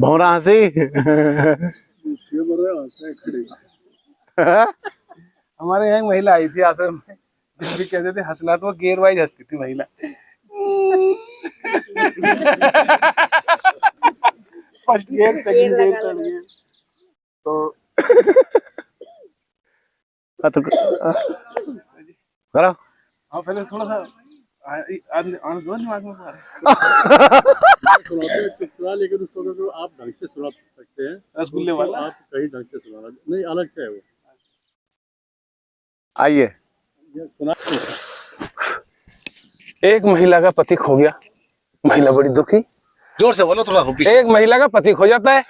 भौरा हंसी। हमारे यहाँ एक महिला आई थी आश्रम में, जिस भी कहते थे हंसना, तो वो गेयर वाइज हंसती थी महिला। First gear, second gear, third gear. तो करो। हाँ, पहले थोड़ा सा दो दिमाग में सुना, लेकिन उसको तो आप ढंग से सुना सकते हैं। रसगुल्ले वाला आप कहीं ढंग से सुनाना नहीं, अलग से है वो। आइए। सुना। एक महिला का पति खो गया, महिला बड़ी दुखी। जोर से बोलो थोड़ा। एक महिला का पति खो जाता है,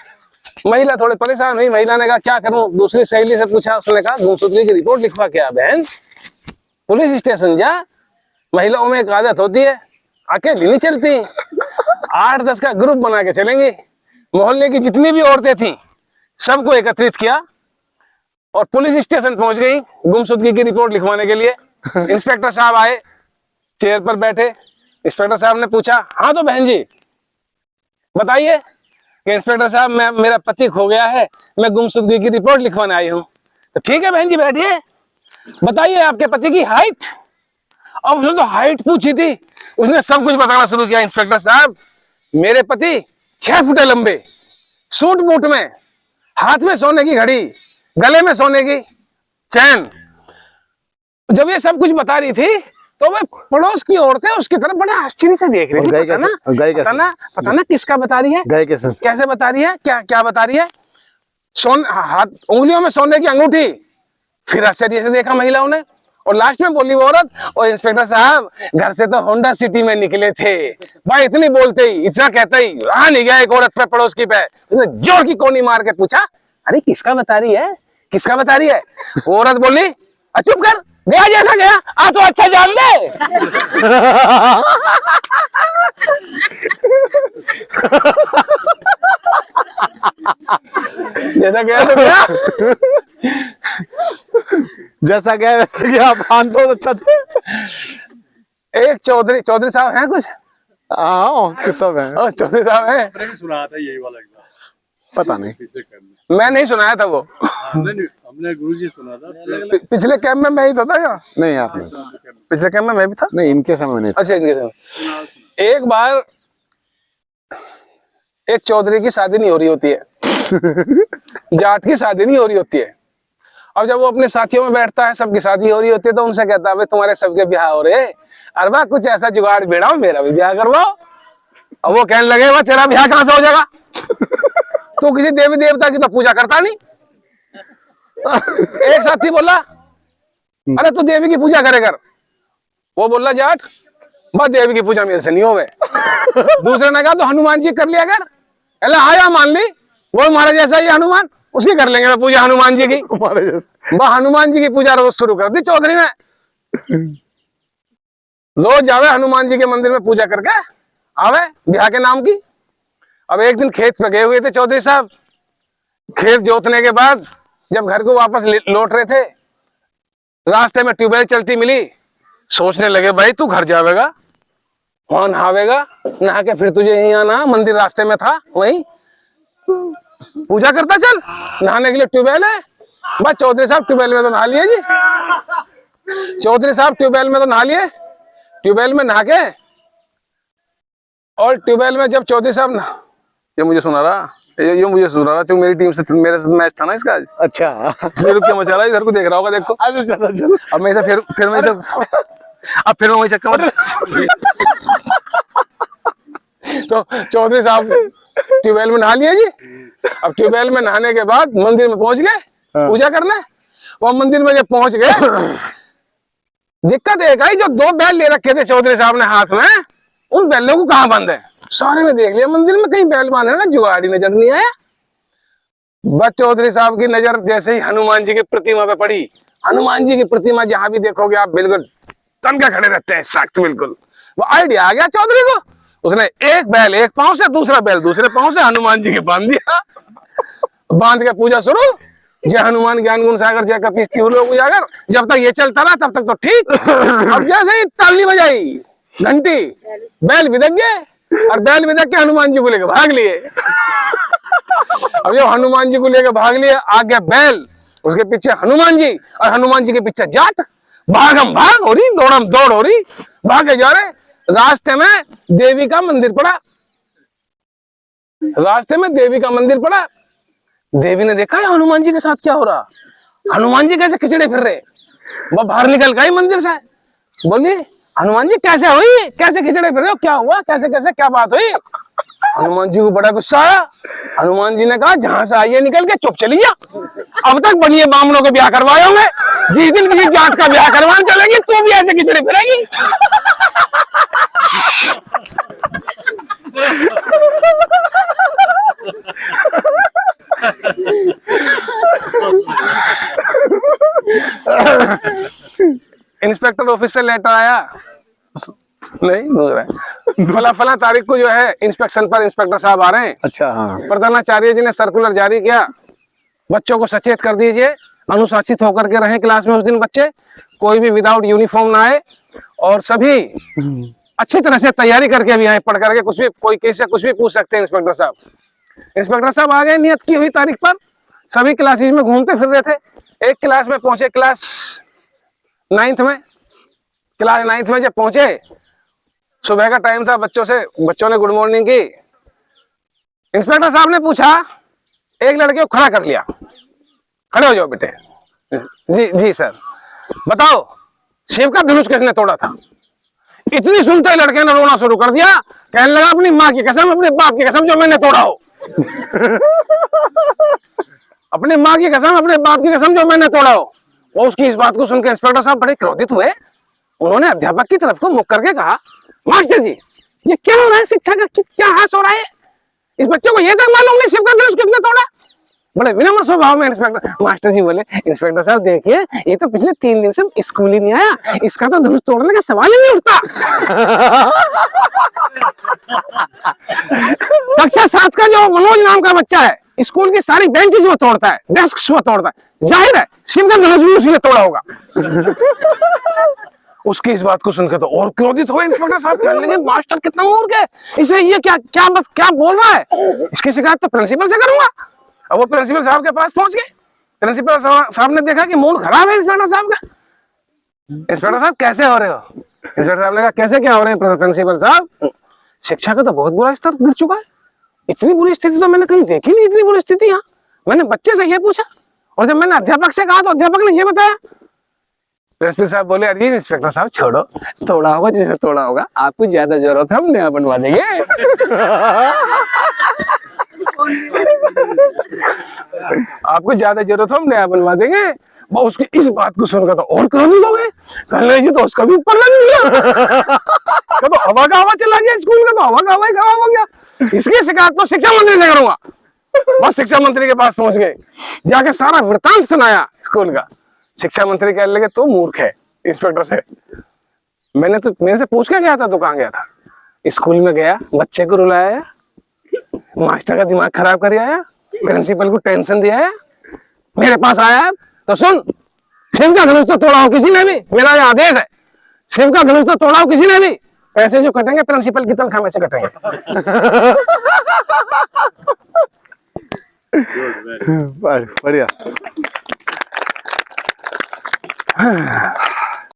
महिला थोड़ी परेशान हुई। महिला ने कहा क्या करूं, दूसरी सहेली से पूछा, उसने कहा गुमशुदगी की रिपोर्ट लिखवा के आ बहन, पुलिस स्टेशन जा। महिलाओं में एक आदत होती है, अकेली नहीं चलती, 8-10 का ग्रुप बना के चलेंगी। मोहल्ले की जितनी भी औरतें थी सबको एकत्रित किया और पुलिस स्टेशन पहुंच गई गुमशुदगी की रिपोर्ट लिखवाने के लिए। इंस्पेक्टर साहब आए, चेयर पर बैठे। इंस्पेक्टर साहब ने पूछा, हाँ तो बहन जी बताइए। कि इंस्पेक्टर साहब, मेरा पति खो गया है, मैं गुमशुदगी की रिपोर्ट लिखवाने आई हूँ। तो ठीक है बहन जी बैठिए, बताइए आपके पति की हाइट। अब उसने तो हाइट पूछी थी, उसने सब कुछ बताना शुरू किया। इंस्पेक्टर साहब, मेरे पति 6 फुट लंबे, सूट बूट में, हाथ में सोने की घड़ी, गले में सोने की चैन। जब ये सब कुछ बता रही थी तो वह पड़ोस की औरतें उसकी तरफ बड़े आश्चर्य से देख रही थी। पता ना किसका बता रही है, कैसे बता रही है, क्या बता रही है। हाथ उंगलियों में सोने की अंगूठी। फिर आश्चर्य से देखा महिलाओं ने, और लास्ट में बोली वो औरत, और इंस्पेक्टर साहब घर से तो होंडा सिटी में निकले थे। भाई इतनी बोलते ही, इतना कहते ही रहा नहीं गया एक औरत पे, पड़ोस की पे जोर की कोनी मार के पूछा, अरे किसका बता रही है, किसका बता रही है। वो औरत बोली, चुप कर, गया जैसा गया, आ तो अच्छा जान दे। जैसा गया तो गया, जैसा गया वैसा गया। पान तो अच्छा थे। एक चौधरी साहब हैं कुछ। हाँ सब है। चौधरी साहब हैं। सुना था यही वाला, पता नहीं, मैं नहीं सुनाया था वो। हमने गुरुजी सुना था। पिछले कैंप में मैं ही तो था क्या? नहीं आपने। पिछले कैंप में मैं भी था। नहीं इनके समय नहीं। अच्छा इनके समय। एक बार एक चौधरी की शादी नहीं हो रही होती है, जाट की शादी नहीं हो रही होती है। अब जब वो अपने साथियों में बैठता है, सबकी शादी हो रही होती है, तो उनसे कहता है, भाई तुम्हारे सबके ब्याह हो रहे, अरे वाह कुछ ऐसा जुगाड़ बेड़ाओ, मेरा भी ब्याह करवाओ। अब वो कहने लगे, वाह तेरा ब्याह कहां से हो जाएगा, तू किसी देवी देवता की तो पूजा करता नहीं। एक साथी बोला, अरे तू देवी की पूजा करे कर। वो बोला, जाट बस देवी की पूजा मेरे से नहीं होवे। दूसरे ने कहा, तो हनुमान जी कर लिया कर। अल्लाह आया मान ली, वो हमारा जैसा ही हनुमान, उसी कर लेंगे पूजा हनुमान जी की। हनुमान जी की पूजा रोज शुरू कर दी चौधरी ने। रोज जावे हनुमान जी के मंदिर में पूजा करके आवे ब्याह के नाम की। अब एक दिन खेत पे गए हुए थे चौधरी साहब। खेत जोतने के बाद जब घर को वापस लौट रहे थे, रास्ते में ट्यूबवेल चलती मिली। सोचने लगे, भाई तू घर जावेगा, वहां नहावेगा, नहा के फिर तुझे यहीं आना, मंदिर रास्ते में था, वहीं पूजा करता चल। नहाने के लिए ट्यूबवेल है, बस चौधरी साहब ट्यूबवेल में तो नहा लिए जी। चौधरी साहब ट्यूबवेल में तो नहा लिए। ट्यूबवेल में नहा के, और ट्यूबवेल में जब चौधरी साहब, ये मुझे सुना रहा, ये मुझे सुना रहा, क्योंकि मेरी टीम से मेरे साथ मैच था ना इसका आज। अच्छा रुक के मचा रहा, इधर को देख रहा होगा, देखो। चलो अब मैं इसे फिर मैं इसे अब फिर मैं वही चक्कर। तो चौधरी साहब ट्यूबवेल में नहा लिए जी। अब ट्यूबवेल में नहाने के बाद मंदिर में पहुंच गए पूजा करने। वो मंदिर में जब पहुंच गए, दिक्कत एक आई, जो 2 बैल ले रखे थे चौधरी साहब ने हाथ में, उन बैलों को कहां बंद है। सारे में देख लिया मंदिर में कहीं बैल बांधे ना, जुगाड़ी नजर नहीं आया। बस चौधरी साहब की नजर जैसे ही हनुमान जी की प्रतिमा पे पड़ी, हनुमान जी की प्रतिमा जहां भी देखोगे आप बिल्कुल तन के खड़े रहते हैं, सख्त बिल्कुल। वो आइडिया आ गया चौधरी को, उसने एक बैल एक पांव से, दूसरा बैल दूसरे पांव से हनुमान जी के बांध दिया। बांध के पूजा शुरू, जय हनुमान ज्ञान गुण सागर जय कपीस तिहुँ लोक उजागर। जब तक ये चलता रहा तब तक तो ठीक। अब जैसे ही ताली बजाई घंटी, बैल बिदक गए। और बैल भी देख के हनुमान जी को लेकर भाग लिए। अब जब हनुमान जी को लेकर भाग लिए, आ गया बैल, उसके पीछे हनुमान जी और हनुमान जी के पीछे जाट, भागम भाग हो रही, दौड़म दौड़ हो रही, भागे जा रहे। रास्ते में देवी का मंदिर पड़ा, रास्ते में देवी का मंदिर पड़ा। देवी ने देखा हनुमान जी के साथ क्या हो रहा, हनुमान जी कैसे खिचड़े फिर रहे। वो बाहर निकल गई मंदिर से, बोली हनुमान जी कैसे हुई, कैसे खिचड़े फिर रहे हो, क्या हुआ, कैसे कैसे क्या बात हुई। हनुमान जी को बड़ा गुस्सा आया। हनुमान जी ने कहा जहां से आई है निकल के चुप चली जा, अब तक बनिए बामनों के ब्याह करवाए होंगे, जिस दिन किसी जाट का ब्याह करवाने चलेगी तू भी ऐसे खिचड़े फिरेगी। इंस्पेक्टर ऑफिस से लेटर आया, नहीं हो रहा है, फला फला तारीख को जो है इंस्पेक्शन पर इंस्पेक्टर साहब आ रहे हैं। अच्छा हाँ। प्रधानाचार्य जी ने सर्कुलर जारी किया, बच्चों को सचेत कर दीजिए, अनुशासित होकर के रहें क्लास में उस दिन बच्चे, कोई भी विदाउट यूनिफॉर्म ना आए और सभी अच्छी तरह से तैयारी करके भी आए, पढ़ करके कुछ भी कोई कैसे कुछ भी पूछ सकते हैं इंस्पेक्टर साहब। इंस्पेक्टर साहब आ गए नियत की हुई तारीख पर, सभी क्लासेज में घूमते फिर रहे थे। एक क्लास में पहुंचे, क्लास 9th में, क्लास 9th में जब पहुंचे, सुबह का टाइम था, बच्चों ने गुड मॉर्निंग की। इंस्पेक्टर साहब ने पूछा, एक लड़के को खड़ा कर लिया, खड़े हो जाओ बेटे। जी जी सर। बताओ शिव का धनुष किसने तोड़ा था। इतनी सुनते ही लड़के ने रोना शुरू कर दिया, कहने लगा अपनी माँ की कसम, अपने बाप की कसम जो मैंने तोड़ा हो। अपनी माँ की कसम, अपने बाप की कसम जो मैंने तोड़ा हो। और उसकी इस बात को सुनकर इंस्पेक्टर साहब बड़े क्रोधित हुए। उन्होंने अध्यापक की तरफ को मुख करके कहा, मास्टर जी ये क्या हो रहा है, शिक्षा का क्या हास हो रहा है, इस बच्चे को ये तक मालूम नहीं शिव का धनुष किसने तोड़ा। बड़े विनम्र स्वभाव में इंस्पेक्टर मास्टर जी बोले, इंस्पेक्टर साहब देखिए ये तो पिछले 3 दिन से स्कूल ही नहीं आया, इसका तो धनुष तोड़ने का सवाल ही नहीं उठता। कक्षा 7 का जो मनोज नाम का बच्चा है, स्कूल की सारी बेंचेस वो तोड़ता है, डेस्क वो तोड़ता है, जाहिर है शिव का धनुष भी उसी ने तोड़ा होगा। उसकी इस बात को सुनकर तो और क्रोधित हुए इंस्पेक्टर साहब, कहने लगे मास्टर कितना मूर्ख है, इसे ये क्या बोल रहा है, इसकी शिकायत तो प्रिंसिपल से करूंगा। अब वो प्रिंसिपल साहब के पास पहुंच गए। प्रिंसिपल साहब ने देखा कि मूड खराब है इंस्पेक्टर साहब का। इंस्पेक्टर साहब कैसे हो रहे हो। इंस्पेक्टर साहब ने कहा कैसे क्या हो रहे हैं प्रिंसिपल साहब, शिक्षा का तो बहुत बुरा स्तर गिर चुका है, इतनी बुरी स्थिति तो मैंने कहीं देखी नहीं, इतनी बुरी स्थिति यहाँ। मैंने बच्चे से ये पूछा और जब मैंने अध्यापक से कहा तो अध्यापक ने ये बताया। प्रिंसिपल साहब बोले अरे इंस्पेक्टर साहब छोड़ो, तोड़ा होगा जिसे तोड़ा होगा, आपको ज्यादा जरूरत है हम नया बनवा देंगे। आपको ज्यादा जरूरत हो हम नया बनवा देंगे। वो उसकी इस बात को सुनकर तो और क्रोधित हो गए, कहने लगे तो उसका भी ऊपर लग गया। तो हवा का हवा चला गया, स्कूल का तो हवा का हवा ही खराब हो गया। इसकी शिकायत तो शिक्षा मंत्री से करूंगा। बस शिक्षा मंत्री के पास पहुंच गए, जाके सारा वृतांत सुनाया स्कूल का। शिक्षा मंत्री कहने लगे तू मूर्ख है। इंस्पेक्टर से मेरे से पूछ के गया था, तू कहाँ गया था। स्कूल में गया, बच्चे को रुलाया, मास्टर का दिमाग खराब कर आया, प्रिंसिपल को टेंशन दिया है, मेरे पास आया है। तो सुन, शिव का धनुष तो तोड़ा हो किसी ने भी, मेरा ये आदेश है, शिव का धनुष तो तोड़ा हो किसी ने भी, पैसे जो कटेंगे प्रिंसिपल की तनख्वाह में से कटेंगे। बढ़िया।